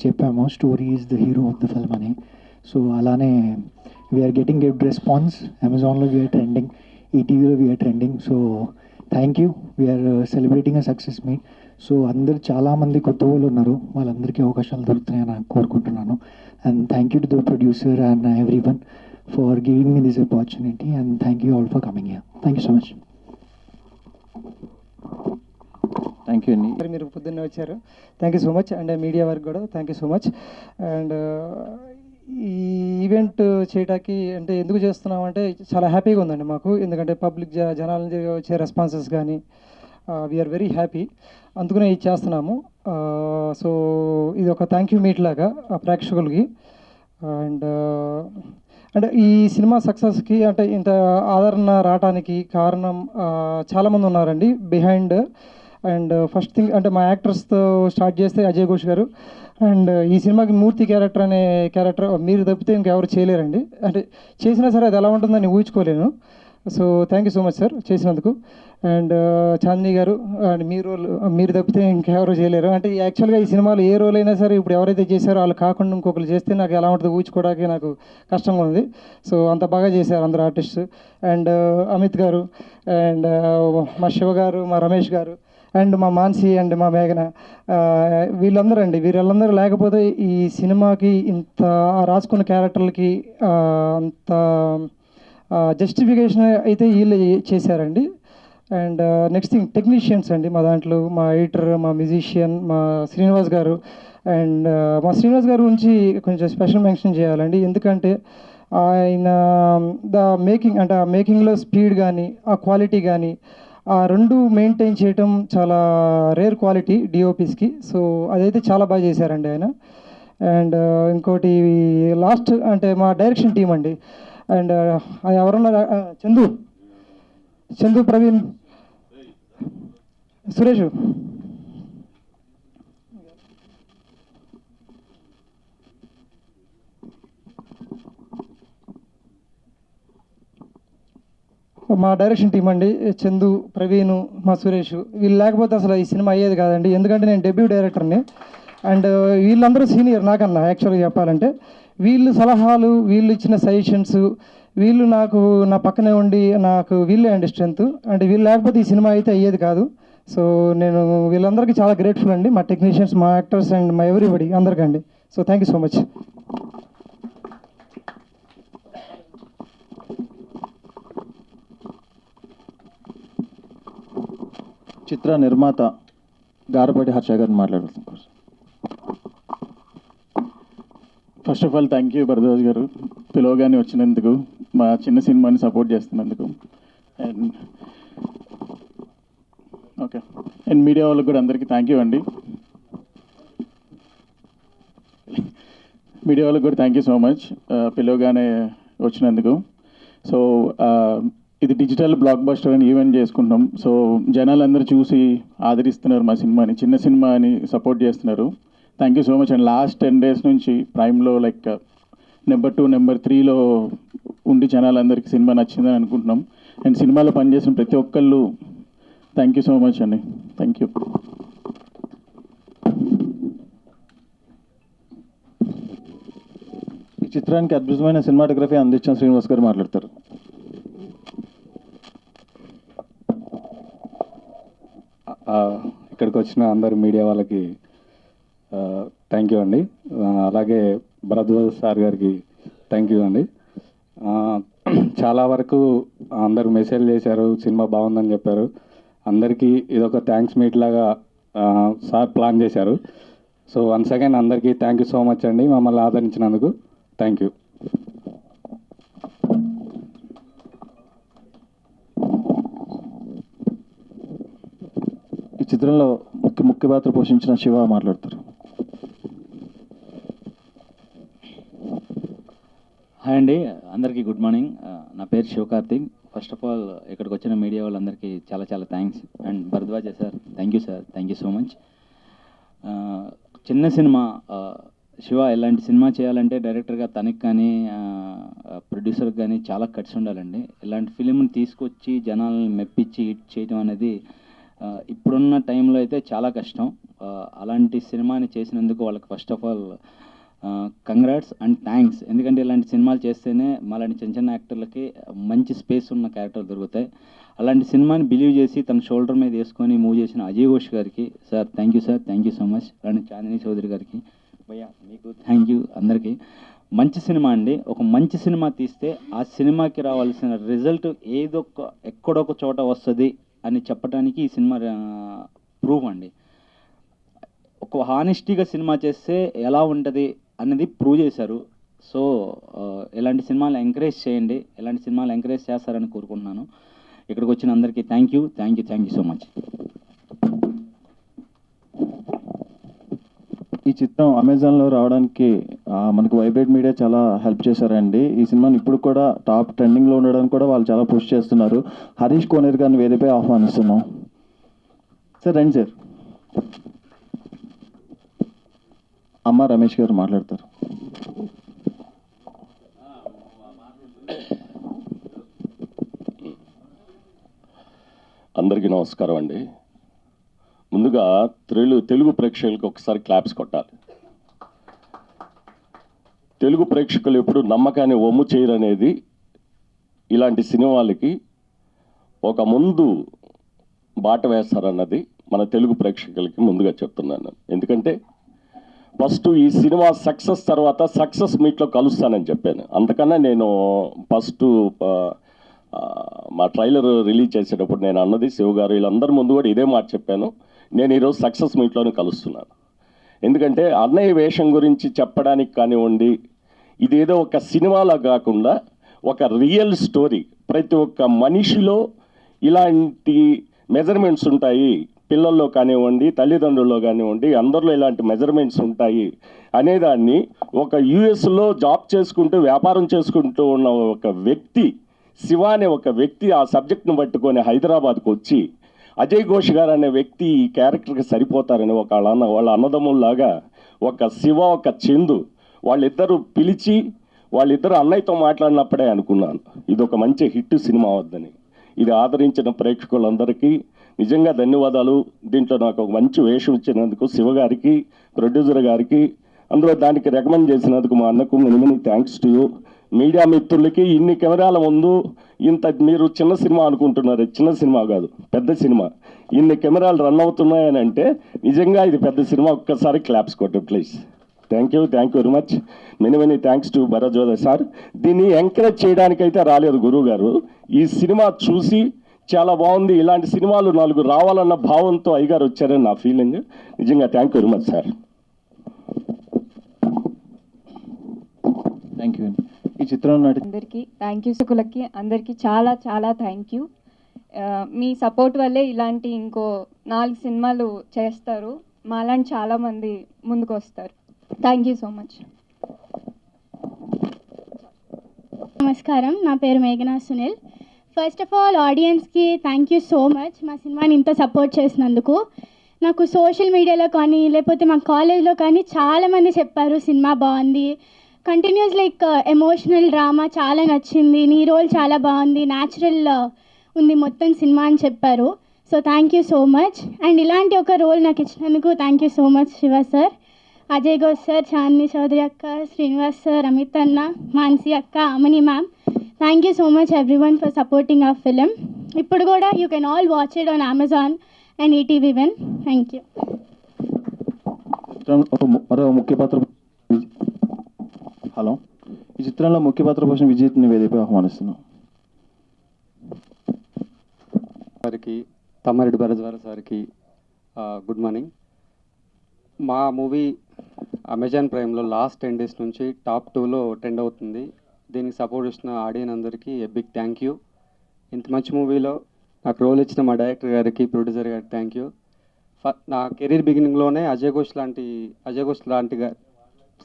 చెప్పామో story is the hero of the film అని. So అలానే వీఆర్ గెటింగ్ గుడ్ రెస్పాన్స్. అమెజాన్లో వీఆర్ ట్రెండింగ్, ఈటీవీలో we are trending. So thank you. We are celebrating a success meet. So అందరు చాలామంది కొత్త వాళ్ళు ఉన్నారు, వాళ్ళందరికీ అవకాశాలు దొరుకుతాయని నేను కోరుకుంటున్నాను. And thank you to the producer and every one for giving me this opportunity. And thank you all for coming here. Thank you so much. Thank you అండి. మీరు పొద్దున్నే వచ్చారు, thank you so much. And media వారికి కూడా thank you so much. And ఈ event చేయడానికి అంటే ఎందుకు చేస్తున్నామంటే చాలా హ్యాపీగా ఉందండి మాకు. ఎందుకంటే పబ్లిక్ జనాల నుంచి వచ్చే రెస్పాన్సెస్ కానీ వీఆర్ వెరీ హ్యాపీ, అందుకనే ఇది చేస్తున్నాము. సో ఇది ఒక థ్యాంక్ యూ మీట్ లాగా ప్రేక్షకులకి. అండ్ అంటే ఈ సినిమా సక్సెస్కి అంటే ఇంత ఆదరణ రావడానికి కారణం చాలామంది ఉన్నారండి బిహైండ్. అండ్ ఫస్ట్ థింగ్ అంటే మా యాక్టర్స్తో స్టార్ట్ చేస్తే అజయ్ ఘోష్ గారు. అండ్ ఈ సినిమాకి మూర్తి క్యారెక్టర్ అనే క్యారెక్టర్ మీరు తప్పితే ఇంకెవరు చేయలేరండి. అంటే చేసినా సరే అది ఎలా ఉంటుందని ఊహించుకోలేను. So thank you so much sir చేసినందుకు. And Chandini garu, and me role మీరు తప్పితే ఇంకెవరు చేయలేరు. అంటే యాక్చువల్గా ఈ సినిమాలో ఏ రోల్ అయినా సరే ఇప్పుడు ఎవరైతే చేశారో వాళ్ళు కాకుండా ఇంకొకరు చేస్తే నాకు ఎలా ఉంటుందో ఊహించుకోవడానికి నాకు కష్టంగా ఉంది. సో అంత బాగా చేశారు అందరు ఆర్టిస్ట్. అండ్ అమిత్ గారు, అండ్ మా శివ గారు, మా రమేష్ గారు, అండ్ మా మాన్సి, అండ్ మా మేఘన, వీళ్ళందరూ లేకపోతే ఈ సినిమాకి ఇంత రాసుకున్న క్యారెక్టర్లకి అంత జస్టిఫికేషన్ అయితే వీళ్ళు చేశారండి. అండ్ నెక్స్ట్ థింగ్ టెక్నీషియన్స్ అండి మా దాంట్లో, మా ఎడిటర్, మా మ్యూజిషియన్, మా శ్రీనివాస్ గారు. అండ్ మా శ్రీనివాస్ గారి గురించి కొంచెం స్పెషల్ మెన్షన్ చేయాలండి. ఎందుకంటే ఆయన మేకింగ్ అంటే ఆ మేకింగ్లో స్పీడ్ కానీ ఆ క్వాలిటీ కానీ ఆ రెండు మెయింటైన్ చేయటం చాలా రేర్ క్వాలిటీ డిఓపీస్కి. సో అదైతే చాలా బాగా చేశారండి ఆయన. అండ్ ఇంకోటి లాస్ట్ అంటే మా డైరెక్షన్ టీం అండి. అండ్ ఎవరున్నారు, చందు, ప్రవీణ్, సురేష్. మా డైరెక్షన్ టీం అండి, చందు, ప్రవీణ్, మా సురేష్. వీళ్ళు లేకపోతే అసలు ఈ సినిమా అయ్యేది కాదండి. ఎందుకంటే నేను డెబ్యూ డైరెక్టర్ని. అండ్ వీళ్ళందరూ సీనియర్ నాకన్నా యాక్చువల్గా చెప్పాలంటే. వీళ్ళు సలహాలు, వీళ్ళు ఇచ్చిన సజెషన్స్, వీళ్ళు నాకు నా పక్కనే ఉండి నాకు వీళ్ళే అండి స్ట్రెంత్. అంటే వీళ్ళు లేకపోతే ఈ సినిమా అయితే అయ్యేది కాదు. సో నేను వీళ్ళందరికీ చాలా గ్రేట్ఫుల్ అండి, మా టెక్నీషియన్స్, మా యాక్టర్స్ అండ్ మా ఎవ్రీబడి అందరికండి. So thank you so much. చిత్ర నిర్మాత గారపాటి హర్ష గారిని మాట్లాడుతున్నారు. First of all thank you Bharadwaj garu, పిలవగానే వచ్చినందుకు, మా చిన్న సినిమాని సపోర్ట్ చేస్తున్నందుకు. అండ్ ఓకే, అండ్ మీడియా వాళ్ళకి కూడా అందరికీ థ్యాంక్ యూ అండి. మీడియా వాళ్ళకి కూడా థ్యాంక్ యూ సో మచ్ పిలవగానే వచ్చినందుకు. సో ఇది డిజిటల్ బ్లాక్ బస్టర్ అని ఈవెంట్ చేసుకుంటాం. సో జనాలందరూ చూసి ఆదరిస్తున్నారు మా సినిమాని, చిన్న సినిమా అని సపోర్ట్ చేస్తున్నారు. Thank you so much. And last 10 days నుంచి ప్రైమ్లో లైక్ నెంబర్ 2, నెంబర్ 3లో ఉండి జనాలందరికీ సినిమా నచ్చిందని అనుకుంటున్నాం. అండ్ సినిమాలో పనిచేసిన ప్రతి ఒక్కళ్ళు థ్యాంక్ యూ సో మచ్ అండి. Thank you. ఈ చిత్రానికి అద్భుతమైన సినిమాటోగ్రఫీ అందించిన శ్రీనివాస్ గారు మాట్లాడతారు. ఇక్కడికి వచ్చిన అందరు మీడియా వాళ్ళకి థ్యాంక్ యూ అండి. అలాగే భరద్వాజ్ సార్ గారికి థ్యాంక్ యూ అండి. చాలా వరకు అందరు మెసేజ్ చేశారు, సినిమా బాగుందని చెప్పారు. అందరికీ ఇదొక థ్యాంక్స్ మీట్ లాగా సార్ ప్లాన్ చేశారు. సో వన్స్ అగైన్ అందరికీ థ్యాంక్ యూ సో మచ్ అండి, మమ్మల్ని ఆదరించినందుకు థ్యాంక్ యూ. ఈ చిత్రంలో ముఖ్య పాత్ర పోషించిన శివ మాట్లాడతారు. హాయ్ అండి, అందరికీ గుడ్ మార్నింగ్. నా పేరు శివకార్తిక్. ఫస్ట్ ఆఫ్ ఆల్ ఇక్కడికి వచ్చిన మీడియా వాళ్ళందరికీ చాలా చాలా thanks. And Bharadwaj sir thank you sir, thank you so much. చిన్న సినిమా శివ ఇలాంటి సినిమా చేయాలంటే డైరెక్టర్గా తనకి కానీ ప్రొడ్యూసర్కి కానీ చాలా కట్స్ ఉండాలండి. ఇలాంటి ఫిలింని తీసుకొచ్చి జనాలను మెప్పించి హిట్ చేయడం అనేది ఇప్పుడున్న టైంలో అయితే చాలా కష్టం. అలాంటి సినిమాని చేసినందుకు వాళ్ళకి first of all congrats and thanks. ఎందుకంటే ఇలాంటి సినిమాలు చేస్తేనే మాలాంటి చిన్న చిన్న యాక్టర్లకి మంచి స్పేస్ ఉన్న క్యారెక్టర్లు దొరుకుతాయి. అలాంటి సినిమాని బిలీవ్ చేసి తన షోల్డర్ మీద వేసుకొని మూవ్ చేసిన అజయ్ ఘోష్ గారికి sir thank you sir, thank you so much. అలాంటి చాందిని చౌదరి గారికి భయ్యా మీకు థ్యాంక్ యూ. అందరికీ మంచి సినిమా అండి. ఒక మంచి సినిమా తీస్తే ఆ సినిమాకి రావాల్సిన రిజల్ట్ ఎక్కడొక చోట వస్తుంది అని చెప్పడానికి ఈ సినిమా ప్రూఫ్ అండి. ఒక హానెస్టీగా సినిమా చేస్తే ఎలా ఉంటుంది అన్నది ప్రూవ్ చేశారు. సో ఇలాంటి సినిమాలు ఎంకరేజ్ చేయండి, ఇలాంటి సినిమాలు ఎంకరేజ్ చేస్తారని కోరుకుంటున్నాను. ఇక్కడికి వచ్చిన అందరికీ thank you, thank you, thank you so much. ఈ చిత్రం అమెజాన్లో రావడానికి మనకు వైబ్రేట్ మీడియా చాలా హెల్ప్ చేశారండి. ఈ సినిమాని ఇప్పుడు కూడా టాప్ ట్రెండింగ్లో ఉండడానికి కూడా వాళ్ళు చాలా పుష్ చేస్తున్నారు. హరీష్ కోనేర్ గారిని వేదికపై ఆహ్వానిస్తున్నాం. సార్ రండి సార్. అమ్మ రమేష్ గారు మాట్లాడతారు. అందరికీ నమస్కారం అండి. ముందుగా తెలుగు ప్రేక్షకులకు ఒకసారి క్లాప్స్ కొట్టాలి. తెలుగు ప్రేక్షకులు ఎప్పుడు నమ్మకాన్ని ఒమ్ము చేయరనేది ఇలాంటి సినిమాలకి ఒక ముందు బాట వేస్తారన్నది మన తెలుగు ప్రేక్షకులకి ముందుగా చెప్తున్నాను. ఎందుకంటే ఫస్ట్ ఈ సినిమా సక్సెస్ తర్వాత సక్సెస్ మీట్లో కలుస్తానని చెప్పాను. అంతకన్నా నేను ఫస్ట్ మా ట్రైలర్ రిలీజ్ చేసేటప్పుడు నేను అన్నది శివ గారు వీళ్ళందరి ముందు కూడా ఇదే మాట చెప్పాను. నేను ఈరోజు సక్సెస్ మీట్లోనే కలుస్తున్నాను. ఎందుకంటే అన్నయ్య వేషం గురించి చెప్పడానికి కానివ్వండి, ఇదేదో ఒక సినిమాలో కాకుండా ఒక రియల్ స్టోరీ. ప్రతి ఒక్క మనిషిలో ఇలాంటి మెజర్మెంట్స్ ఉంటాయి, పిల్లల్లో కానివ్వండి, తల్లిదండ్రుల్లో కానివ్వండి, అందరిలో ఇలాంటి మెజర్మెంట్స్ ఉంటాయి అనేదాన్ని ఒక యుఎస్లో జాబ్ చేసుకుంటూ వ్యాపారం చేసుకుంటూ ఉన్న ఒక వ్యక్తి, శివ అనే ఒక వ్యక్తి ఆ సబ్జెక్ట్ను పట్టుకొని హైదరాబాద్కు వచ్చి అజయ్ ఘోష్ గారు అనే వ్యక్తి ఈ క్యారెక్టర్కి సరిపోతారని వాళ్ళ అన్నదమ్ముల్లాగా ఒక శివ ఒక చందు వాళ్ళిద్దరూ పిలిచి వాళ్ళిద్దరు అన్నయ్యతో మాట్లాడినప్పుడే అనుకున్నాను ఇది ఒక మంచి హిట్ సినిమా వద్దని. ఇది ఆదరించిన ప్రేక్షకులందరికీ నిజంగా ధన్యవాదాలు. దీంట్లో నాకు ఒక మంచి వేషం ఇచ్చినందుకు శివ గారికి, ప్రొడ్యూసర్ గారికి, అందులో దానికి రికమెండ్ చేసినందుకు మా అన్నకు many thanks to you. Media మిత్రులకి ఇన్ని కెమెరాల ముందు ఇంత మీరు చిన్న సినిమా అనుకుంటున్నారు, చిన్న సినిమా కాదు పెద్ద సినిమా. ఇన్ని కెమెరాలు రన్ అవుతున్నాయని అంటే నిజంగా ఇది పెద్ద సినిమా. ఒక్కసారి క్లాప్స్ కొట్టు please. Thank you very much. Many thanks to Bharadwaj sir. దీన్ని ఎంకరేజ్ చేయడానికైతే రాలేదు గురువు గారు. ఈ సినిమా చూసి చాలా బాగుంది, ఇలాంటి సినిమాలు 4 రావాలన్న భావంతో అయ్యగారు వచ్చారని నా ఫీలింగ్. నిజంగా thank you very much sir. Thank you. ఈ చిత్రం అందరికీ థ్యాంక్ యూ. సుకులకి అందరికీ చాలా చాలా థ్యాంక్ యూ. మీ సపోర్ట్ వల్లే ఇలాంటి ఇంకో 4 సినిమాలు చేస్తారు, మాలాంటి చాలామంది ముందుకు వస్తారు. Thank you so much. నమస్కారం, నా పేరు మేఘనా సునీల్. ఫస్ట్ ఆఫ్ ఆల్ ఆడియన్స్కి థ్యాంక్ యూ సో మచ్ మా సినిమాని ఇంత సపోర్ట్ చేసినందుకు. నాకు సోషల్ మీడియాలో కానీ లేకపోతే మా కాలేజ్లో కానీ చాలామంది చెప్పారు సినిమా బాగుంది, కంటిన్యూస్ లైక్ ఎమోషనల్ డ్రామా చాలా నచ్చింది, నీ రోల్ చాలా బాగుంది, న్యాచురల్ ఉంది మొత్తం సినిమా అని చెప్పారు. So thank you so much. And ఇలాంటి ఒక రోల్ నాకు ఇచ్చినందుకు thank you so much Shiva sir, Ajay Ghosh sir, Chandini Chowdary అక్క, శ్రీనివాస్ సార్, అమిత్ అన్న, మాన్సి అక్క, Amani ma'am. Thank you so much everyone for supporting our film. ఇప్పుడు కూడా you can all watch it on Amazon and ETV1. Thank you. మరో ముఖ్య పాత్ర హలో ఈ చిత్రంలో ముఖ్య పాత్ర పోషణ విజేతని వేదికపై ఆహ్వానిస్తున్నాం. సార్కి, తమ్మారెడ్డి భరద్వాజ సార్కి గుడ్ మార్నింగ్. మా మూవీ అమెజాన్ ప్రైమ్లో లాస్ట్ 10 days నుంచి టాప్ 2లో ట్రెండ్ అవుతుంది. దీనికి సపోర్ట్ ఇచ్చిన ఆడియన్స్ అందరికీ ఏ బిగ్ థ్యాంక్ యూ. ఇంత మంచి మూవీలో నాకు రోల్ ఇచ్చిన మా డైరెక్టర్ గారికి, ప్రొడ్యూసర్ గారికి థ్యాంక్ యూ. నా కెరీర్ బిగినింగ్లోనే అజయ్ ఘోష్ లాంటి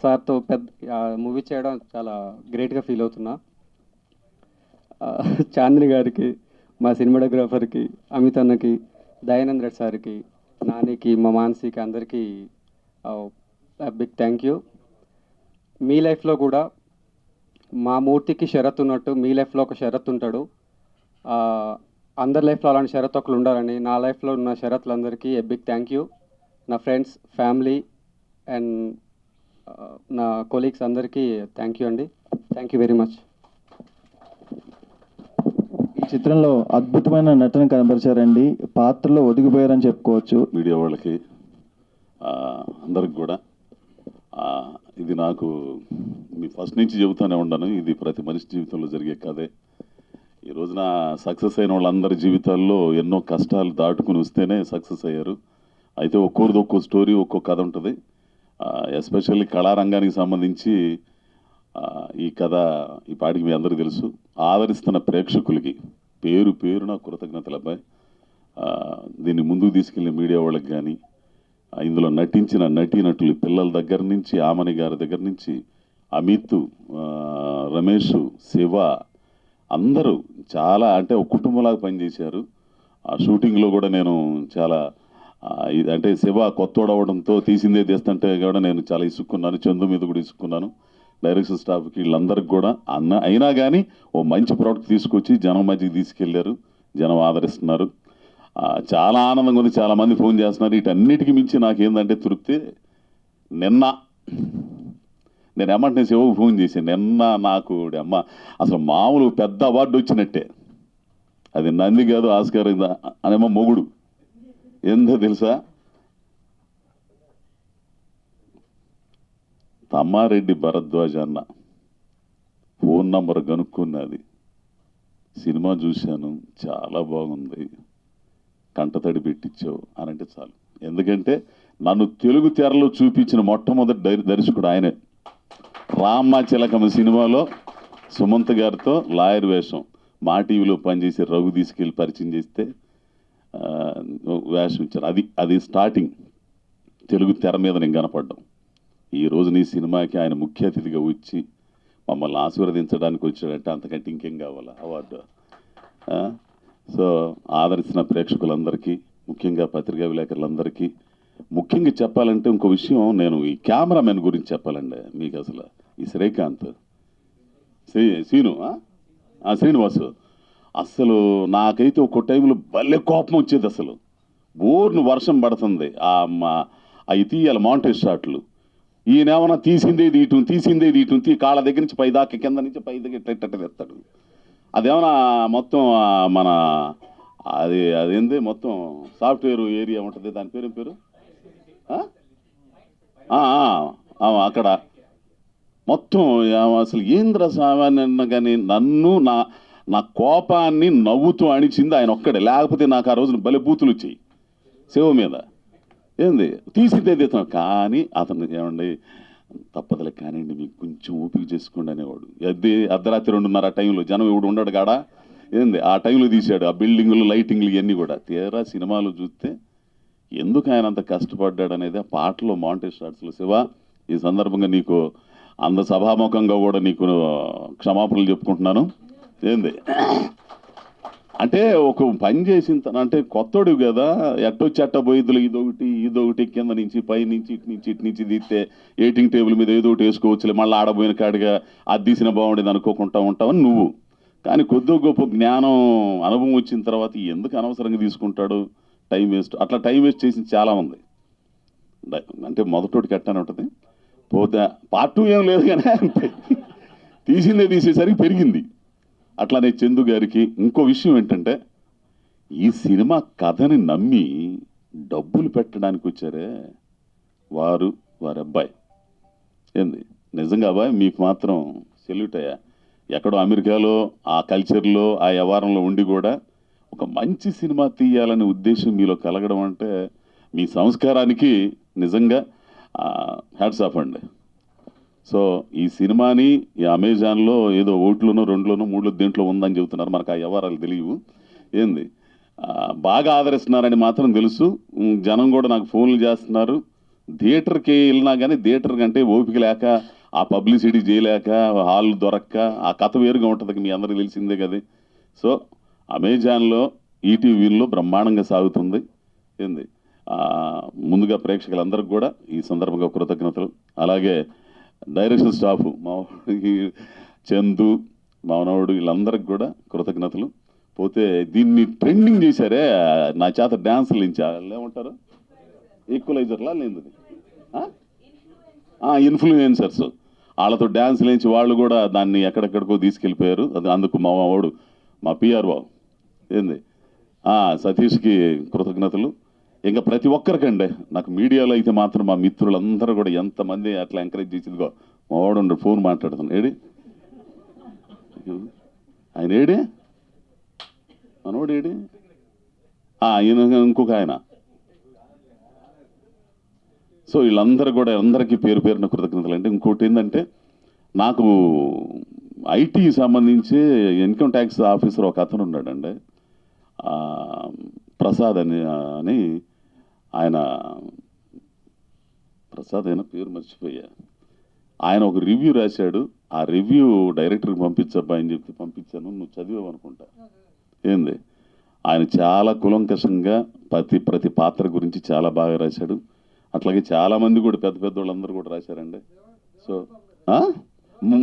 సార్తో పెద్ద మూవీ చేయడం చాలా గ్రేట్గా ఫీల్ అవుతున్నా. చాందిని గారికి, మా సినిమాటోగ్రాఫర్కి, అమిత్ అన్నకి, దయానంద్ రెడ్డి సార్కి, నానికి, మా మానసికి అందరికీ బిగ్ థ్యాంక్ యూ. మీ లైఫ్లో కూడా మా మూర్తికి షరత్ ఉన్నట్టు మీ లైఫ్లో ఒక షరత్ ఉంటాడు. అందరి లైఫ్లో అలాంటి షరత్ ఒకరు ఉండాలని నా లైఫ్లో ఉన్న షరత్లందరికీ బిగ్ థ్యాంక్ యూ. నా ఫ్రెండ్స్, ఫ్యామిలీ అండ్ నా కొలీగ్స్ అందరికీ థ్యాంక్ యూ అండి. Thank you very much. ఈ చిత్రంలో అద్భుతమైన నటన కనబరిచారండి. పాత్రలో ఒదిగిపోయారని చెప్పుకోవచ్చు. మీడియా వాళ్ళకి అందరికి కూడా ఇది నాకు మీ ఫస్ట్ నుంచి చెబుతూనే ఉన్నాను, ఇది ప్రతి మనిషి జీవితంలో జరిగే కథే. ఈ రోజున సక్సెస్ అయిన వాళ్ళందరి జీవితాల్లో ఎన్నో కష్టాలు దాటుకుని వస్తేనే సక్సెస్ అయ్యారు. అయితే ఒక్కోరిది ఒక్కో స్టోరీ, ఒక్కో కథ ఉంటుంది. ఎస్పెషల్లీ కళారంగానికి సంబంధించి ఈ కథ ఈ పాటికి మీ అందరికీ తెలుసు. ఆదరిస్తున్న ప్రేక్షకులకి పేరు పేరున కృతజ్ఞతలు అబ్బాయి. దీన్ని ముందుకు తీసుకెళ్ళిన మీడియా వాళ్ళకి కానీ, ఇందులో నటించిన నటీనటులు పిల్లల దగ్గర నుంచి, ఆమని గారి దగ్గర నుంచి, అమిత్, రమేష్, శివ అందరూ చాలా అంటే ఒక కుటుంబంలాగా పనిచేశారు. ఆ షూటింగ్లో కూడా నేను చాలా అంటే శివ కొత్తోడవడంతో తీసిందే తీస్తుంటే కూడా నేను చాలా ఇసుక్కున్నాను. చందు మీద కూడా ఇసుక్కున్నాను. డైరెక్షన్ స్టాఫ్కి వీళ్ళందరికీ కూడా అయినా కానీ ఓ మంచి ప్రోడక్ట్ తీసుకొచ్చి జనం మధ్యకి తీసుకెళ్లారు. జనం ఆదరిస్తున్నారు. చాలా ఆనందంగా ఉంది. చాలామంది ఫోన్ చేస్తున్నారు. వీటన్నిటికీ మించి నాకేందంటే తృప్తి, నిన్న నేను ఏమంటే శివకు ఫోన్ చేశాను. నిన్న నాకు అమ్మ అసలు మామూలు పెద్ద అవార్డు వచ్చినట్టే. అది నంది కాదు, ఆస్కార్ అనేమో మొగుడు. ఏందో తెలుసా, తమ్మారెడ్డి భరద్వాజ్ అన్న ఫోన్ నంబర్ కనుక్కున్నది. సినిమా చూశాను, చాలా బాగుంది, కంటతడి పెట్టించావు అని అంటే చాలు. ఎందుకంటే నన్ను తెలుగు తెరలో చూపించిన మొట్టమొదటి దర్శకుడు ఆయనే. రామ్మ చిలకమ్మ సినిమాలో సుమంత్ గారితో లాయర్ వేషం, మా టీవీలో పనిచేసి రఘు తీసుకెళ్ళి పరిచయం చేస్తే వేషం ఇచ్చారు. అది స్టార్టింగ్ తెలుగు తెర మీద నేను కనపడ్డాం. ఈరోజు నీ సినిమాకి ఆయన ముఖ్య అతిథిగా వచ్చి మమ్మల్ని ఆశీర్వదించడానికి వచ్చాడంటే అంతకంటే ఇంకేం కావాలా అవార్డు. సో ఆదరిస్తున్న ప్రేక్షకులందరికీ, ముఖ్యంగా పత్రికా విలేకరులందరికీ, ముఖ్యంగా చెప్పాలంటే ఇంకో విషయం, నేను ఈ కెమెరామెన్ గురించి చెప్పాలండి మీకు. అసలు ఈ శ్రీకాంత్ శ్రీనివాసు అసలు నాకైతే ఒక టైంలో భలే కోపం వచ్చేది. అసలు బోర్ను వర్షం పడుతుంది, అవి తీయాలి మాంటేజ్ షాట్లు. ఈయనేమన్నా తీసిందే తీయటం కాళ్ళ దగ్గర నుంచి పై దాకా, కింద నుంచి పై దగ్గర ఇట్ట తెస్తాడు. అదేమన్నా మొత్తం మన అదేంది మొత్తం సాఫ్ట్వేర్ ఏరియా ఉంటుంది, దాని పేరు అక్కడ మొత్తం అసలు ఏంద్ర సామాన్య కానీ నన్ను నా కోపాన్ని నవ్వుతూ అణిచింది ఆయన ఒక్కడే. లేకపోతే నాకు ఆ రోజున భలే బూతులు వచ్చాయి శివ మీద. ఏంది తీసిందే తీస్తున్నాం కానీ అతను ఏమండి తప్పదులే కానివ్వండి, మీకు కొంచెం ఓపిక చేసుకోండి అనేవాడు. అర్ధరాత్రి 2:30 ఆ టైంలో జనం ఎవడు ఉండడు కాడా. ఏంది ఆ టైంలో తీశాడు. ఆ బిల్డింగులు, లైటింగ్లు ఇవన్నీ కూడా. తీరా సినిమాలు చూస్తే ఎందుకు ఆయన అంత కష్టపడ్డాడు అనేది ఆ పాటలో మాంటేజ్ షాట్స్లో. శివ, ఈ సందర్భంగా నీకు అంత సభాముఖంగా కూడా నీకు క్షమాపణలు చెప్పుకుంటున్నాను. ఏంది అంటే ఒక పని చేసిన అంటే కొత్తోడు కదా, ఎట్టొచ్చి పోయిద్దులు ఇదొకటి కింద నుంచి పై నుంచి ఇటు నుంచి తీస్తే ఎయిటింగ్ టేబుల్ మీద ఏదో ఒకటి వేసుకోవచ్చులే, మళ్ళీ ఆడబోయిన కాడిగా అది తీసిన బాగుండేది అనుకోకుండా ఉంటావని నువ్వు. కానీ కొద్దిగా గొప్ప జ్ఞానం, అనుభవం వచ్చిన తర్వాత ఎందుకు అనవసరంగా తీసుకుంటాడు టైం వేస్ట్. అట్లా టైం వేస్ట్ చేసింది చాలా ఉంది. అంటే మొదటోటికి ఎట్టానే ఉంటుంది. పోతే పార్ట్ 2 ఏం లేదు కానీ తీసేసరికి పెరిగింది. అట్లానే చందు గారికి ఇంకో విషయం ఏంటంటే, ఈ సినిమా కథని నమ్మి డబ్బులు పెట్టడానికి వచ్చారే వారి అబ్బాయి. ఏంది నిజంగా అబ్బాయి మీకు మాత్రం సెల్యూట్ అయ్యా. ఎక్కడో అమెరికాలో ఆ కల్చర్లో ఆ వ్యవహారంలో ఉండి కూడా ఒక మంచి సినిమా తీయాలనే ఉద్దేశం మీలో కలగడం అంటే మీ సంస్కారానికి నిజంగా హ్యాట్స్ ఆఫ్ అండి. సో ఈ సినిమాని ఈ అమెజాన్లో ఏదో 1లోనో 2లోనో 3లో దేంట్లో ఉందని చెబుతున్నారు. మనకు ఆ వ్యవహారాలు తెలియవు. ఏంది బాగా ఆదరిస్తున్నారని మాత్రం తెలుసు. జనం కూడా నాకు ఫోన్లు చేస్తున్నారు. థియేటర్కి వెళ్ళినా కానీ థియేటర్ కంటే ఓపిక లేక, ఆ పబ్లిసిటీ చేయలేక, హాల్ దొరక్క, ఆ కథ వేరుగా ఉంటుంది, మీ అందరికీ తెలిసిందే కదా. సో అమెజాన్లో, ఈటీవీలో బ్రహ్మాండంగా సాగుతుంది. ఏంది ముందుగా ప్రేక్షకులందరికీ కూడా ఈ సందర్భంగా కృతజ్ఞతలు. అలాగే డైరెక్షన్ స్టాఫ్ చందు, మానవుడు, వీళ్ళందరికీ కూడా కృతజ్ఞతలు. పోతే దీన్ని ట్రెండింగ్ చేశారే, నా చేత డ్యాన్సులు ఇచ్చారు, ఏమంటారు ఈక్వలైజర్లా లేనిది ఇన్ఫ్లుయెన్సర్స్ వాళ్ళతో డ్యాన్స్ లేచి వాళ్ళు కూడా దాన్ని ఎక్కడెక్కడికో తీసుకెళ్ళిపోయారు. అది అందుకు మా వాడు మా పిఆర్ఓ ఏంది సతీష్కి కృతజ్ఞతలు. ఇంకా ప్రతి ఒక్కరికండి నాకు మీడియాలో అయితే మాత్రం మా మిత్రులందరూ కూడా ఎంతమంది అట్లా ఎంకరేజ్ చేసిందిగో మా వాడు ఫోన్ మాట్లాడుతున్నాను. ఏడి ఆయన ఏడి మనోడు ఏడి ఈయన ఇంకొక ఆయన. సో వీళ్ళందరూ కూడా అందరికీ పేరు పేరున కృతజ్ఞతలు అండి. ఇంకోటి ఏంటంటే నాకు ఐటీ సంబంధించి ఇన్కమ్ ట్యాక్స్ ఆఫీసర్ ఒక అతను ఉన్నాడండి, ప్రసాద్ అని ఆయన ప్రసాద్ అయినా పేరు మర్చిపోయా. ఆయన ఒక రివ్యూ రాశాడు. ఆ రివ్యూ డైరెక్టర్కి పంపించబ్బా అని చెప్పి పంపించాను. నువ్వు చదివావు అనుకుంటా. ఏంది ఆయన చాలా కులంకషంగా ప్రతి పాత్ర గురించి చాలా బాగా రాశాడు. అట్లాగే చాలామంది కూడా పెద్ద పెద్ద వాళ్ళందరూ కూడా రాశారండి. సో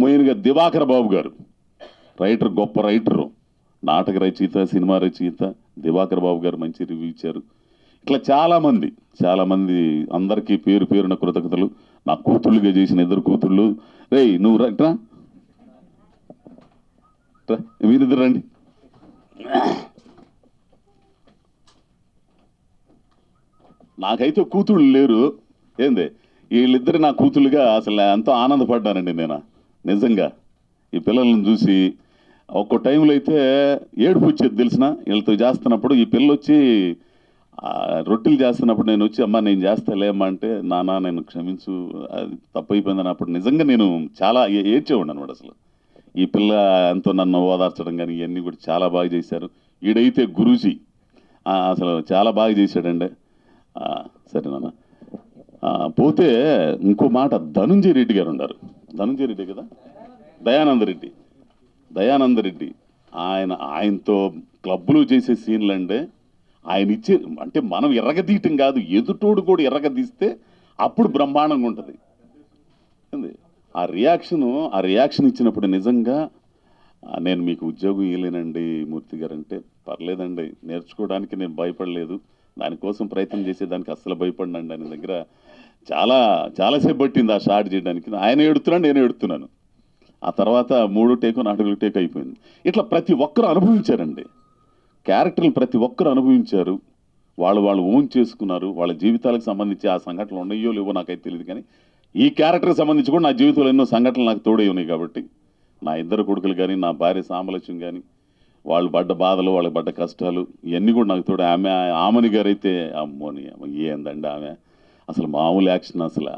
మెయిన్గా దివాకర్ బాబు గారు రైటర్, గొప్ప రైటరు, నాటక రచయిత, సినిమా రచయిత దివాకర్ బాబు గారు మంచి రివ్యూ ఇచ్చారు. ఇట్లా చాలామంది అందరికీ పేరు పేరున కృతజ్ఞతలు. నా కూతుళ్ళుగా చేసిన 2 కూతుళ్ళు. రేయ్ నువ్వు రా మీరిద్దరు రండి. నాకైతే కూతుళ్ళు లేరు. ఏంది వీళ్ళిద్దరు నా కూతుళ్ళుగా అసలు ఎంతో ఆనందపడ్డానండి నేను నిజంగా. ఈ పిల్లలను చూసి ఒక్కో టైంలో అయితే ఏడుపు వచ్చేది తెలిసిన వీళ్ళతో చేస్తున్నప్పుడు. ఈ పిల్లలు వచ్చి రొట్టెలు చేస్తున్నప్పుడు నేను వచ్చి అమ్మ నేను చేస్తాలేమ్మా అంటే నాన్న నేను క్షమించు అది తప్పు అయిపోయిందని అప్పుడు నిజంగా నేను చాలా ఏడ్చేవాడిని అనమాట. అసలు ఈ పిల్ల ఎంతో నన్ను ఓదార్చడం కానీ ఇవన్నీ కూడా చాలా బాగా చేశారు. ఈడైతే గురూజీ అసలు చాలా బాగా చేశాడండి. సరే నాన్న. పోతే ఇంకో మాట, ధనుంజయ రెడ్డి గారు ఉన్నారు. ధనుంజయ రెడ్డి కదా, దయానంద రెడ్డి ఆయనతో క్లబ్లు చేసే సీన్లు అంటే ఆయన ఇచ్చే అంటే మనం ఎర్రగదీయటం కాదు, ఎదుటోడు కూడా ఎర్రగదీస్తే అప్పుడు బ్రహ్మాండంగా ఉంటుంది. ఆ రియాక్షన్ ఇచ్చినప్పుడు నిజంగా నేను మీకు ఉద్యోగం ఇవ్వలేనండి మూర్తి గారు అంటే, పర్లేదండి నేర్చుకోవడానికి నేను భయపడలేదు, దానికోసం ప్రయత్నం చేసేదానికి అస్సలు భయపడినండి. ఆయన దగ్గర చాలాసేపు పట్టింది ఆ షాట్ చేయడానికి. ఆయన ఎడుతున్నాను, నేను ఎడుతున్నాను. ఆ తర్వాత 3 టేకు 4 టేక్ అయిపోయింది. ఇట్లా ప్రతి ఒక్కరు అనుభవించారండి. క్యారెక్టర్లు ప్రతి ఒక్కరు అనుభవించారు. వాళ్ళు ఓన్ చేసుకున్నారు. వాళ్ళ జీవితాలకు సంబంధించి ఆ సంఘటనలు ఉన్నాయో లేవో నాకైతే తెలియదు, కానీ ఈ క్యారెక్టర్కి సంబంధించి కూడా నా జీవితంలో ఎన్నో సంఘటనలు నాకు తోడై ఉన్నాయి. కాబట్టి నా 2 కొడుకులు కానీ, నా భార్య సామలక్ష్యం కానీ, వాళ్ళు పడ్డ బాధలు, వాళ్ళకి పడ్డ కష్టాలు ఇవన్నీ కూడా నాకు తోడే. ఆమెని గారు అయితే అమ్మోని ఏందండి ఆమె అసలు మామూలు యాక్షన్. అసలు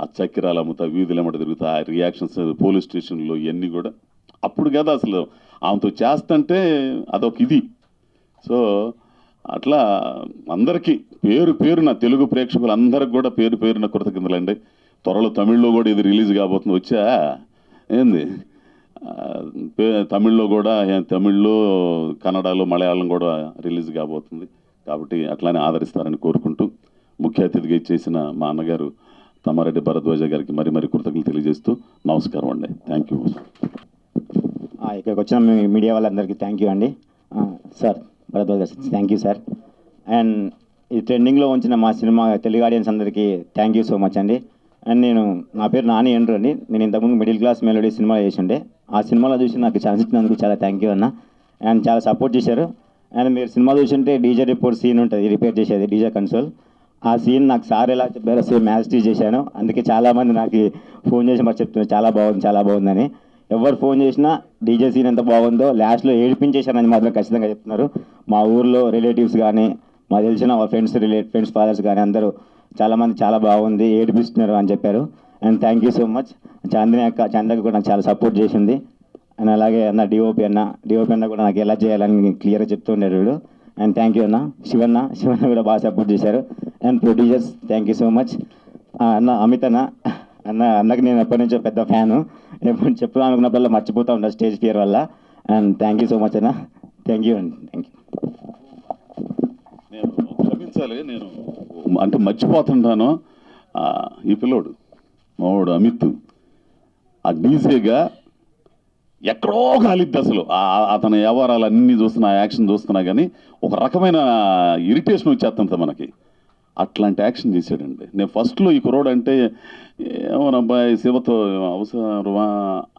ఆ చక్కెరాలు అమ్ముతా, వీధులు ఎమ్మట తిరుగుతా, ఆ రియాక్షన్స్ పోలీస్ స్టేషన్లో ఇవన్నీ కూడా అప్పుడు కదా అసలు ఆమెతో చేస్తుంటే అదొక ఇది. సో అట్లా అందరికీ పేరు నా తెలుగు ప్రేక్షకులు అందరికి కూడా పేరున కృతజ్ఞతలండి. త్వరలో తమిళ్లో కూడా ఇది రిలీజ్ కాబోతుంది. వచ్చా ఏంది తమిళ్లో కూడా, తమిళ్లో, కన్నడలో, మలయాళం కూడా రిలీజ్ కాబోతుంది. కాబట్టి అట్లానే ఆదరిస్తారని కోరుకుంటూ ముఖ్య అతిథిగా ఇచ్చేసిన మా అన్నగారు తమ్మారెడ్డి భరద్వాజ గారికి మరి కృతజ్ఞతలు తెలియజేస్తూ నమస్కారం అండి. Thank you. ఇక్కడికి వచ్చిన మీడియా వాళ్ళందరికీ థ్యాంక్ యూ అండి. సార్ భరద్వాజ గారు థ్యాంక్ యూ సార్. అండ్ ఈ ట్రెండింగ్లో ఉంచిన మా సినిమా తెలుగు ఆడియన్స్ అందరికీ థ్యాంక్ యూ సో మచ్ అండి. అండ్ నా పేరు నాని ఎండ్రు అండి. నేను ఇంతకుముందు మిడిల్ క్లాస్ మెలోడీ సినిమా చేసిండే. ఆ సినిమాలో చూసి నాకు ఛాన్స్ ఇచ్చినందుకు చాలా థ్యాంక్ యూ అన్న. అండ్ చాలా సపోర్ట్ చేశారు. అండ్ మీరు సినిమా చూసింటే డీజే రిపోర్ట్ సీన్ ఉంటుంది, రిపేర్ చేసేది డీజే కన్సోల్. ఆ సీన్ నాకు సార్ ఎలా చెప్పారో సేమ్ మ్యాజిస్ట్రీ చేశాను. అందుకే చాలామంది నాకు ఫోన్ చేసి మరి చెప్తున్నారు చాలా బాగుందని. ఎవరు ఫోన్ చేసినా డీజే సీన్ ఎంత బాగుందో లాస్ట్లో ఏడిపించేశానని మాత్రం ఖచ్చితంగా చెప్తున్నారు. మా ఊర్లో రిలేటివ్స్ కానీ, మాకు తెలిసిన ఫ్రెండ్స్ ఫాదర్స్ కానీ అందరూ చాలామంది చాలా బాగుంది ఏడిపిస్తున్నారు అని చెప్పారు. And thank you so much. చందకి కూడా నాకు చాలా సపోర్ట్ చేసింది. అండ్ అలాగే అన్న డిఓపి అన్న కూడా నాకు ఎలా చేయాలని క్లియర్గా చెప్తూ ఉండేవాడు. అండ్ థ్యాంక్ యూ అన్న. శివన్న కూడా బాగా సపోర్ట్ చేశారు. And producers thank you so much. అన్న అమిత్ అన్నకి నేను ఎప్పటి నుంచో పెద్ద ఫ్యాను. ఎప్పుడు చెప్తాను అనుకున్నప్పుడల్లా మర్చిపోతూ ఉంటాను స్టేజ్ ఫియర్ వల్ల. And thank you so much అన్న. థ్యాంక్ యూ అండి. Thank you. నేను క్షమించాలి, నేను అంటే మర్చిపోతుంటాను. ఈ పిల్లోడు మావాడు అమిత్ ఆ డీజేగా ఎక్కడో కాలిద్ది అసలు. అతని వ్యవహారాలు అన్నీ చూస్తున్నా, యాక్షన్ చూస్తున్నా కానీ ఒక రకమైన ఇరిటేషన్ వచ్చేస్తుంది మనకి. అట్లాంటి యాక్షన్ చేశాడండి. నేను ఫస్ట్లో ఈ కుర్రోడు అంటే ఏమోనబ్బాయి శివతో అవసరమా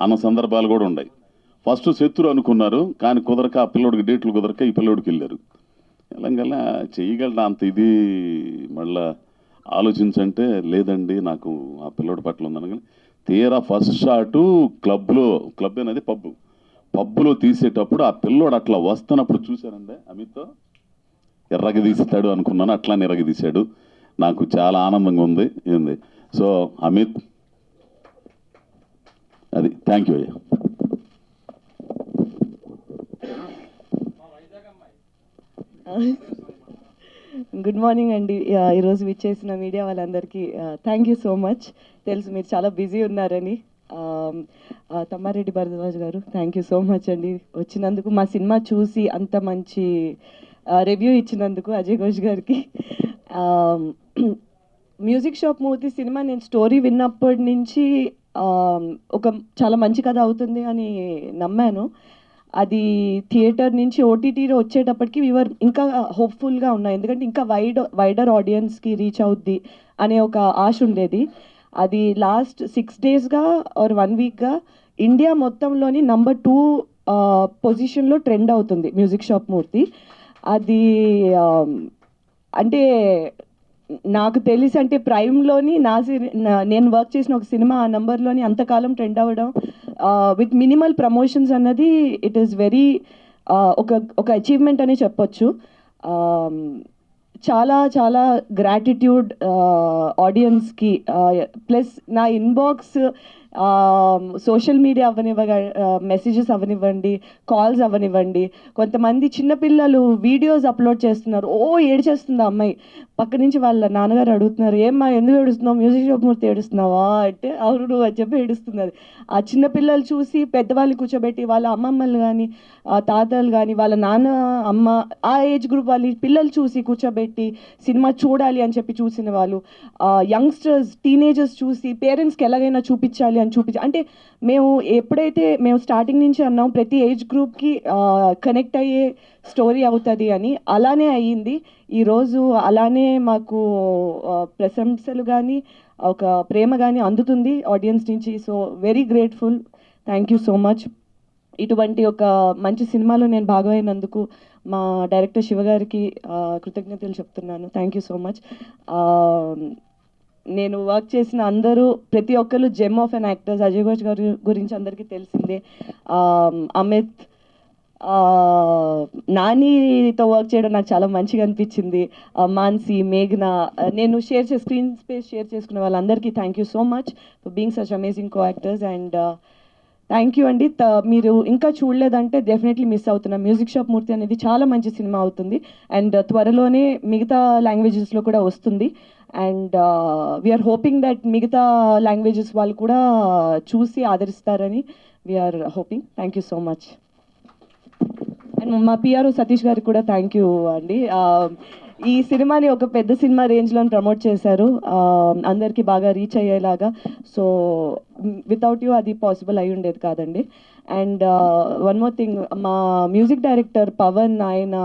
అన్న సందర్భాలు కూడా ఉన్నాయి. ఫస్ట్ శత్రు అనుకున్నారు, కానీ కుదరక ఆ పిల్లోడికి డేట్లు కుదరక ఈ పిల్లోడికి వెళ్ళారు. ఎలాగల్లా చేయగలరా అంత ఇది మళ్ళా ఆలోచించంటే లేదండి నాకు ఆ పిల్లోడి పట్ల ఉందని. తీరా ఫస్ట్ షాటు క్లబ్ అనేది పబ్బులో తీసేటప్పుడు ఆ పిల్లోడు అట్లా వస్తున్నప్పుడు చూశానండి, అమిత్తో ఎర్రగ తీస్తాడు అనుకున్నాను, అట్లానే ఎర్రగ తీశాడు. నాకు చాలా ఆనందంగా ఉంది. ఏంది సో అమిత్, అది థ్యాంక్ యూ అయ్యా. గుడ్ మార్నింగ్ అండి. ఈరోజు విచ్చేసిన మీడియా వాళ్ళందరికీ థ్యాంక్ యూ సో మచ్. తెలుసు మీరు చాలా బిజీ ఉన్నారని. తమ్మారెడ్డి భరద్వాజ్ గారు థ్యాంక్ యూ సో మచ్ అండి వచ్చినందుకు, మా సినిమా చూసి అంత మంచి రివ్యూ ఇచ్చినందుకు అజయ్ ఘోష్ గారికి. మ్యూజిక్ షాప్ మూర్తి సినిమా నేను స్టోరీ విన్నప్పటి నుంచి ఒక చాలా మంచి కథ అవుతుంది అని నమ్మాను. అది థియేటర్ నుంచి ఓటీటీలో వచ్చేటప్పటికి వీవర్ ఇంకా హోప్ఫుల్గా ఉన్నాయి, ఎందుకంటే ఇంకా వైడర్ ఆడియన్స్కి రీచ్ అవుద్ది అనే ఒక ఆశ ఉండేది. అది లాస్ట్ 6 daysగా ఆర్ 1 weekగా ఇండియా మొత్తంలోని నంబర్ 2 పొజిషన్లో ట్రెండ్ అవుతుంది మ్యూజిక్ షాప్ మూర్తి. అది అంటే నాకు తెలిసి అంటే ప్రైమ్లోని నేను వర్క్ చేసిన ఒక సినిమా ఆ నెంబర్లోని అంతకాలం ట్రెండ్ అవ్వడం విత్ మినిమల్ ప్రమోషన్స్ అన్నది ఇట్ ఈస్ వెరీ ఒక అచీవ్మెంట్ అనే చెప్పొచ్చు. చాలా చాలా గ్రాటిట్యూడ్ ఆడియన్స్కి, ప్లస్ నా ఇన్బాక్స్ సోషల్ మీడియా మెసేజెస్ అవనివ్వండి, కాల్స్ అవనివ్వండి, కొంతమంది చిన్నపిల్లలు వీడియోస్ అప్లోడ్ చేస్తున్నారు. ఏడ్చేస్తుంది ఆ అమ్మాయి, పక్క నుంచి వాళ్ళ నాన్నగారు అడుగుతున్నారు, ఏమ్మా ఎందుకు ఏడుస్తున్నావు, మ్యూజిక్ షాప్ మూర్తి ఏడుస్తున్నావా అంటే అవును అని చెప్పి ఏడుస్తున్నది. ఆ చిన్నపిల్లలు చూసి పెద్దవాళ్ళని కూర్చోబెట్టి వాళ్ళ అమ్మమ్మలు కానీ తాతలు కానీ వాళ్ళ నాన్న అమ్మ ఆ ఏజ్ గ్రూప్ వాళ్ళ పిల్లలు చూసి కూర్చోబెట్టి సినిమా చూడాలి అని చెప్పి చూసిన వాళ్ళు, యంగ్స్టర్స్ టీనేజర్స్ చూసి పేరెంట్స్కి ఎలాగైనా చూపించాలి అని అంటే మేము స్టార్టింగ్ నుంచి అన్నాం ప్రతి ఏజ్ గ్రూప్కి కనెక్ట్ అయ్యే స్టోరీ అవుతుంది అని, అలానే అయ్యింది. ఈరోజు అలానే మాకు ప్రశంసలు కానీ ఒక ప్రేమ కానీ అందుతుంది ఆడియన్స్ నుంచి. So very grateful, thank you so much. ఇటువంటి ఒక మంచి సినిమాలో నేను భాగమైనందుకు మా డైరెక్టర్ శివ గారికి కృతజ్ఞతలు చెప్తున్నాను. Thank you so much. నేను వర్క్ చేసిన అందరూ ప్రతి ఒక్కరు gem of an actors. Ajay Ghosh గారి గురించి అందరికీ తెలిసిందే. అమిత్, నానితో వర్క్ చేయడం నాకు చాలా మంచిగా అనిపించింది. మాన్సి, మేఘ్నా, నేను స్క్రీన్ స్పేస్ షేర్ చేసుకున్న వాళ్ళందరికీ thank you so much for being such amazing co actors. And thank you అండి. మీరు ఇంకా చూడలేదంటే డెఫినెట్లీ మిస్ అవుతున్నాం. మ్యూజిక్ షాప్ మూర్తి అనేది చాలా మంచి సినిమా అవుతుంది అండ్ త్వరలోనే మిగతా లాంగ్వేజెస్లో కూడా వస్తుంది. అండ్ వీఆర్ హోపింగ్ దట్ మిగతా లాంగ్వేజెస్ వాళ్ళు కూడా చూసి ఆదరిస్తారని we are hoping. Thank you so much. And మా పిఆర్ఓ సతీష్ గారికి కూడా థ్యాంక్ యూ అండి. ఈ సినిమాని ఒక పెద్ద సినిమా రేంజ్లో ప్రమోట్ చేశారు, అందరికీ బాగా రీచ్ అయ్యేలాగా. సో వితౌట్ యూ అది పాసిబుల్ అయి ఉండేది కాదండి. అండ్ వన్ మోర్ థింగ్, మా మ్యూజిక్ డైరెక్టర్ పవన్, ఆయన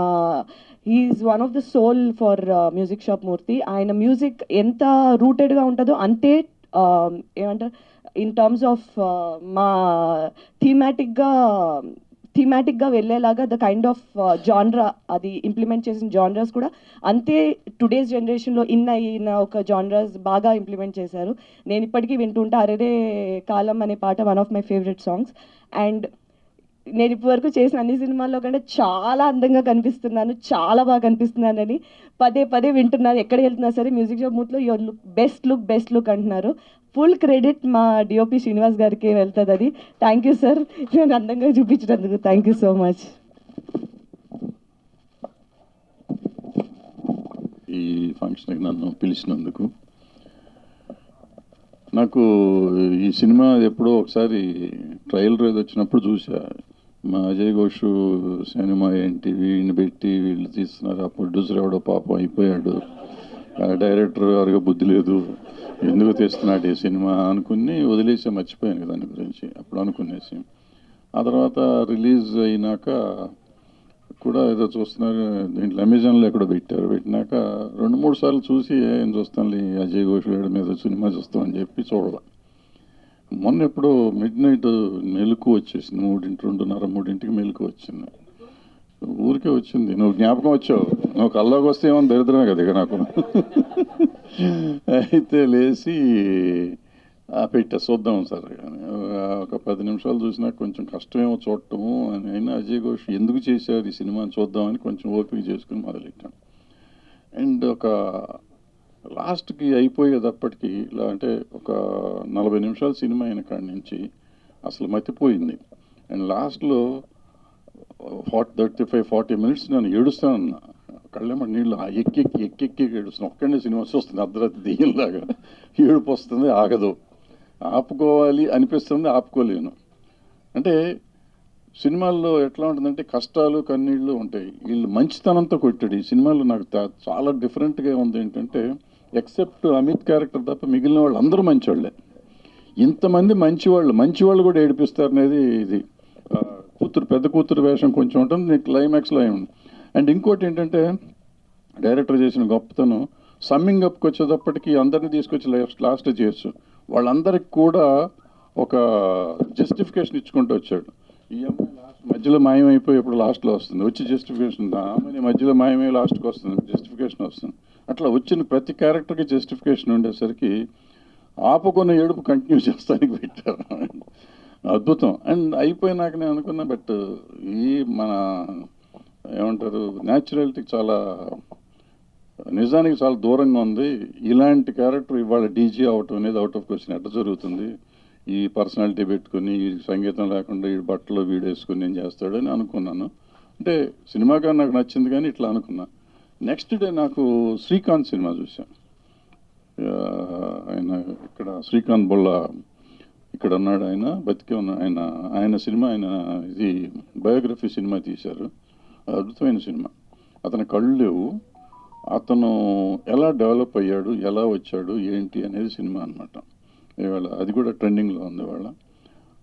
is one of the soul for Music Shop Murthy. ఆయన మ్యూజిక్ ఎంత రూటెడ్గా ఉంటుందో అంతే ఏమంటారు ఇన్ టర్మ్స్ ఆఫ్ మా థీమాటిక్గా వెళ్ళేలాగా ద కైండ్ ఆఫ్ జాన్రా అది ఇంప్లిమెంట్ చేసిన జాన్రాస్ కూడా అంతే టుడేస్ జనరేషన్లో అయిన ఒక జాన్రాస్ బాగా ఇంప్లిమెంట్ చేశారు. నేను ఇప్పటికీ వింటుంటా అరేరే కాలం అనే పాట one of my favourite songs. And నేను ఇప్పటివరకు చేసిన అన్ని సినిమాల్లో కంటే చాలా అందంగా కనిపిస్తున్నాను, చాలా బాగా కనిపిస్తున్నానని పదే వింటున్నారు. ఎక్కడ వెళ్తున్నా సరే మ్యూజిక్ షాప్ మూర్తిలో యువర్ లుక్ బెస్ట్ లుక్ అంటున్నారు. ఫుల్ క్రెడిట్ మా డిఓపి శ్రీనివాస్ గారికి వెళ్తుంది అది. థ్యాంక్ యూ సార్, నేను అందంగా చూపించినందుకు థ్యాంక్ యూ సో మచ్. ఈ ఫంక్షన్కి నన్ను పిలిచినందుకు. నాకు ఈ సినిమా ఎప్పుడో ఒకసారి ట్రైలర్ ఏది వచ్చినప్పుడు చూసా. మా అజయ్ ఘోష్ సినిమా ఏంటి వీడిని పెట్టి వీళ్ళు తీస్తున్నారు, ఆ ప్రొడ్యూసర్ ఎవడో పాపం అయిపోయాడు, డైరెక్టర్ ఎవరిగా బుద్ధి లేదు, ఎందుకు తీస్తున్నాడు ఈ సినిమా అనుకుని వదిలేసి మర్చిపోయాను దాని గురించి అప్పుడు అనుకునేసి. ఆ తర్వాత రిలీజ్ అయినాక కూడా ఏదో చూస్తున్నారు దీంట్లో అమెజాన్లో ఎక్కడో పెట్టినాక 2-3 సార్లు చూసి ఏం చూస్తాను అజయ్ ఘోష్ గారి మీద సినిమా చూస్తామని చెప్పి చూడాలి. మొన్న ఎప్పుడో మిడ్ నైట్ మెలకు వచ్చేసింది, 2:30-3 మెలకు వచ్చింది. ఊరికే వచ్చింది, నువ్వు జ్ఞాపకం వచ్చావు, నువ్వు కల్లోకి వస్తే ఏమో దరిద్రమే కదా ఇక నాకు. అయితే లేచి పెట్టా చూద్దాం సార్ కానీ ఒక 10 నిమిషాలు చూసినా కొంచెం కష్టమేమో చూడటము అని. అయినా అజయ్ ఘోష్ ఎందుకు చేశారు ఈ సినిమాని చూద్దామని కొంచెం ఓపిక చేసుకుని మొదలెట్టాను. అండ్ ఒక లాస్ట్కి అయిపోయేటప్పటికి ఇలా అంటే ఒక 40 నిమిషాల సినిమా అయిన కాడి నుంచి అసలు మతిపోయింది. అండ్ లాస్ట్లో 35-40 మినిట్స్ నేను ఏడుస్తానన్నా, కళ్ళేమో నీళ్ళు ఎక్కెక్కి ఏడుస్తాను. ఒక్కడే సినిమా చూస్తుంది అర్ధరాత్రి దెయ్యంలాగా, ఏడుపు వస్తుంది ఆగదు, ఆపుకోవాలి అనిపిస్తుంది ఆపుకోలేను. అంటే సినిమాల్లో ఎట్లా ఉంటుందంటే కష్టాలు కన్నీళ్ళు ఉంటాయి, వీళ్ళు మంచితనంతో కొట్టాడు. ఈ సినిమాలో నాకు చాలా డిఫరెంట్గా ఉంది ఏంటంటే ఎక్సెప్ట్ అమిత్ క్యారెక్టర్ తప్ప మిగిలిన వాళ్ళు అందరూ మంచివాళ్ళే. ఇంతమంది మంచివాళ్ళు కూడా ఏడిపిస్తారనేది ఇది. పెద్ద కూతురు వేషం కొంచెం ఉంటుంది, క్లైమాక్స్లో ఉంది. అండ్ ఇంకోటి ఏంటంటే డైరెక్టర్ చేసిన గొప్పతనం, సమ్మింగ్ అప్కి వచ్చేటప్పటికి అందరినీ తీసుకొచ్చి లాస్ట్ చేయొచ్చు, వాళ్ళందరికి కూడా ఒక జస్టిఫికేషన్ ఇచ్చుకుంటూ వచ్చాడు. ఈ అమ్మాయి లాస్ట్ మధ్యలో మాయమైపోయి ఇప్పుడు లాస్ట్లో వస్తుంది, వచ్చి జస్టిఫికేషన్, ఆ అమ్మాయి మధ్యలో మాయమై లాస్ట్కి వస్తుంది, జస్టిఫికేషన్ వస్తుంది. అట్లా వచ్చిన ప్రతి క్యారెక్టర్కి జస్టిఫికేషన్ ఉండేసరికి ఆపుకున్న ఏడుపు కంటిన్యూ చేస్తానికి పెట్టారు. అద్భుతం. అండ్ అయిపోయినాక నేను అనుకున్నా, బట్ ఈ మన ఏమంటారు న్యాచురాలిటీకి చాలా నిజానికి చాలా దూరంగా ఉంది. ఇలాంటి క్యారెక్టర్ ఇవాళ డీజీ అవటం అనేది అవుట్ ఆఫ్ క్వశ్చన్. ఎట్లా జరుగుతుంది ఈ పర్సనాలిటీ పెట్టుకుని, ఈ సంగీతం లేకుండా ఈ బట్టలు వీడేసుకుని ఏం చేస్తాడని అనుకున్నాను. అంటే సినిమాగా నాకు నచ్చింది కానీ ఇట్లా అనుకున్నా. నెక్స్ట్ డే నాకు శ్రీకాంత్ సినిమా చూసాను. ఆయన ఇక్కడ శ్రీకాంత్ బొల్ల ఇక్కడ ఉన్నాడు, ఆయన బతికే ఉన్నాడు. ఆయన సినిమా, ఆయన ఇది బయోగ్రఫీ సినిమా తీశారు, అద్భుతమైన సినిమా. అతని కళ్ళు లేవు, అతను ఎలా డెవలప్ అయ్యాడు, ఎలా వచ్చాడు ఏంటి అనేది సినిమా అనమాట. ఇవాళ అది కూడా ట్రెండింగ్లో ఉంది ఇవాళ.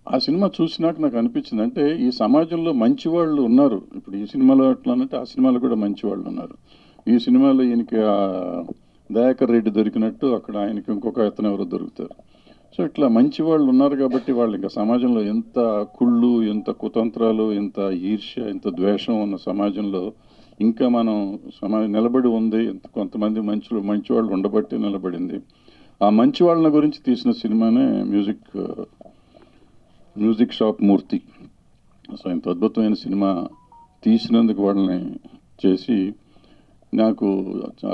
ఆ సినిమా చూసినాక నాకు అనిపించింది, అంటే ఈ సమాజంలో మంచి వాళ్ళు ఉన్నారు. ఇప్పుడు ఈ సినిమాలో ఎట్లా అంటే ఆ సినిమాలో కూడా మంచి వాళ్ళు ఉన్నారు. ఈ సినిమాలో ఈయనకి దయాకర్ రెడ్డి దొరికినట్టు అక్కడ ఆయనకి ఇంకొక అతను ఎవరో దొరుకుతారు. సో ఇట్లా మంచి వాళ్ళు ఉన్నారు కాబట్టి వాళ్ళు ఇంకా సమాజంలో ఎంత కుళ్ళు, ఎంత కుతంత్రాలు, ఎంత ఈర్ష్య, ఎంత ద్వేషం ఉన్న సమాజంలో ఇంకా మనం సమాజం నిలబడి ఉంది. కొంతమంది మంచి వాళ్ళు ఉండబట్టి నిలబడింది. ఆ మంచి వాళ్ళ గురించి తీసిన సినిమానే మ్యూజిక్ షాప్ మూర్తి. సో ఇంత అద్భుతమైన సినిమా తీసినందుకు వాళ్ళని చేసి, నాకు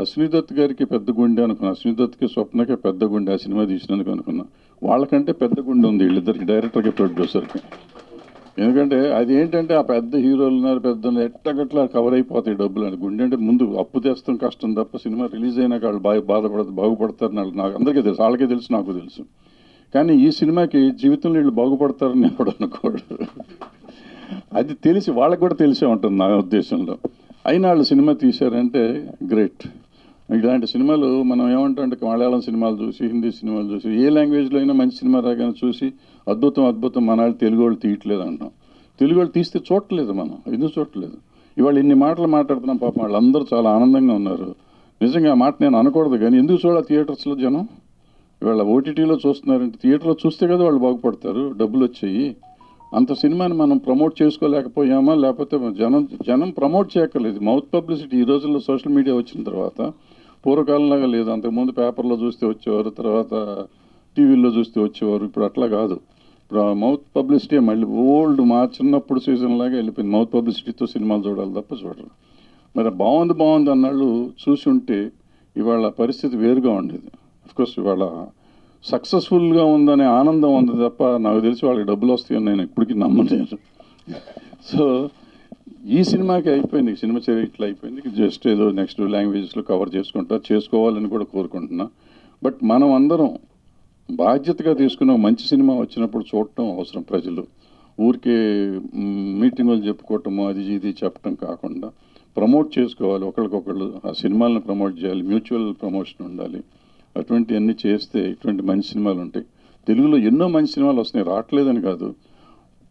అశ్విని దత్ గారికి పెద్ద గుండె అనుకున్నా, అశ్విని దత్కి స్వప్నకే పెద్ద గుండె ఆ సినిమా తీసినందుకు అనుకున్నా. వాళ్ళకంటే పెద్ద గుండె ఉంది వీళ్ళిద్దరికి, డైరెక్టర్కి ప్రొడ్యూసర్కి. ఎందుకంటే అది ఏంటంటే ఆ పెద్ద హీరోలు ఉన్నారు, పెద్ద ఎట్టగట్లా కవర్ అయిపోతాయి డబ్బులు అని. గుండె అంటే ముందు అప్పు తెస్తాం కష్టం తప్ప సినిమా రిలీజ్ అయినాక వాళ్ళు బాగుపడతారు నాకు అందరికీ తెలుసు, వాళ్ళకే తెలుసు, నాకు తెలుసు. కానీ ఈ సినిమాకి జీవితంలో వీళ్ళు బాగుపడతారని ఎవడు అనుకోడు. అది తెలిసి వాళ్ళకి కూడా తెలిసే ఉంటుంది నా ఉద్దేశంలో. అయినా వాళ్ళు సినిమా తీశారంటే గ్రేట్. ఇలాంటి సినిమాలు మనం ఏమంటాం, మలయాళం సినిమాలు చూసి, హిందీ సినిమాలు చూసి, ఏ లాంగ్వేజ్లో అయినా మంచి సినిమా రాగానే చూసి అద్భుతం మన వాళ్ళు తెలుగు వాళ్ళు తీయట్లేదు అంటాం. తెలుగు వాళ్ళు తీస్తే చూడట్లేదు, మనం ఎందుకు చూడట్లేదు? ఇవాళ ఇన్ని మాటలు మాట్లాడుతున్నాం, పాపం వాళ్ళందరూ చాలా ఆనందంగా ఉన్నారు. నిజంగా ఆ మాట నేను అనకూడదు కానీ ఎందుకు చూడాలి థియేటర్స్లో జనం? ఇవాళ ఓటీటీలో చూస్తున్నారంటే థియేటర్లో చూస్తే కదా వాళ్ళు బాగుపడతారు, డబ్బులు వచ్చాయి. అంత సినిమాని మనం ప్రమోట్ చేసుకోలేకపోయామా, లేకపోతే జనం ప్రమోట్ చేయక్కర్లేదు. మౌత్ పబ్లిసిటీ ఈ రోజుల్లో సోషల్ మీడియా వచ్చిన తర్వాత పూర్వకాలంలాగా లేదు. అంతకుముందు పేపర్లో చూస్తే వచ్చేవారు, తర్వాత టీవీల్లో చూస్తే వచ్చేవారు. ఇప్పుడు అట్లా కాదు. ఇప్పుడు మౌత్ పబ్లిసిటీ మళ్ళీ ఓల్డ్ మా చిన్నప్పుడు సీజన్ లాగా వెళ్ళిపోయింది. మౌత్ పబ్లిసిటీతో సినిమాలు చూడాలి తప్ప చూడరు. మరి బాగుంది అన్నాళ్ళు చూసి ఉంటే ఇవాళ పరిస్థితి వేరుగా ఉండేది. అఫ్కోర్స్ ఇవాళ సక్సెస్ఫుల్గా ఉందనే ఆనందం ఉంది తప్ప నాకు తెలిసి వాళ్ళకి డబ్బులు వస్తాయని నేను ఇప్పటికీ నమ్మలేదు. సో ఈ సినిమాకి అయిపోయింది, సినిమా చర్య ఇట్లా అయిపోయింది. జస్ట్ ఏదో నెక్స్ట్ లాంగ్వేజెస్లో కవర్ చేసుకోవాలని కూడా కోరుకుంటున్నా. బట్ మనం అందరం బాధ్యతగా తీసుకున్న మంచి సినిమా వచ్చినప్పుడు చూడటం అవసరం. ప్రజలు ఊరికే మీటింగులు చెప్పుకోవటము, అది ఇది చెప్పటం కాకుండా ప్రమోట్ చేసుకోవాలి. ఒకరికొకళ్ళు ఆ సినిమాలను ప్రమోట్ చేయాలి, మ్యూచువల్ ప్రమోషన్ ఉండాలి. అటువంటివన్నీ చేస్తే ఇటువంటి మంచి సినిమాలు ఉంటాయి. తెలుగులో ఎన్నో మంచి సినిమాలు వస్తున్నాయి, రావట్లేదని కాదు,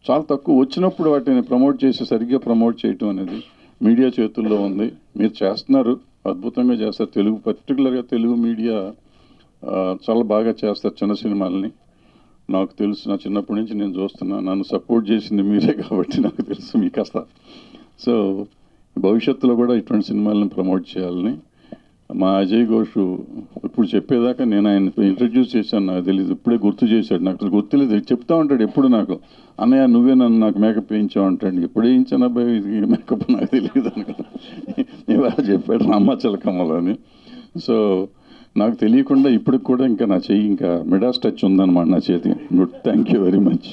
చాలా తక్కువ వచ్చినప్పుడు వాటిని ప్రమోట్ చేసి సరిగ్గా ప్రమోట్ చేయటం అనేది. మీడియా చేతుల్లో ఉంది. మీరు చేస్తున్నారు, అద్భుతంగా చేస్తారు. తెలుగు పర్టికులర్గా తెలుగు మీడియా చాలా బాగా చేస్తారు చిన్న సినిమాలని. నాకు తెలుసు, నా చిన్నప్పటి నుంచి నేను చూస్తున్నా. నన్ను సపోర్ట్ చేసింది మీరే కాబట్టి నాకు తెలుసు మీ కష్ట. సో భవిష్యత్తులో కూడా ఇటువంటి సినిమాలను ప్రమోట్ చేయాలని మా అజయ్ ఘోష్ ఇప్పుడు చెప్పేదాకా నేను ఆయన ఇంట్రడ్యూస్ చేశాను, నాకు తెలియదు, ఇప్పుడే గుర్తు చేశాడు. నాకు గుర్తులేదు, చెప్తా ఉంటాడు ఎప్పుడు నాకు, అన్నయ్య నువ్వే నన్ను నాకు మేకప్ వేయించావు అంటాడు. ఎప్పుడు వేయించాను అబ్బాయి ఇది మేకప్ నాకు తెలియదు అనుకో, ఇవాళ చెప్పాడు రామాచలకమ్మలో అని. సో నాకు తెలియకుండా ఇప్పటికి కూడా ఇంకా నా చెయ్యి ఇంకా మిడాస్ టచ్ ఉందన్నమాట నా చేతి. Good, thank you very much.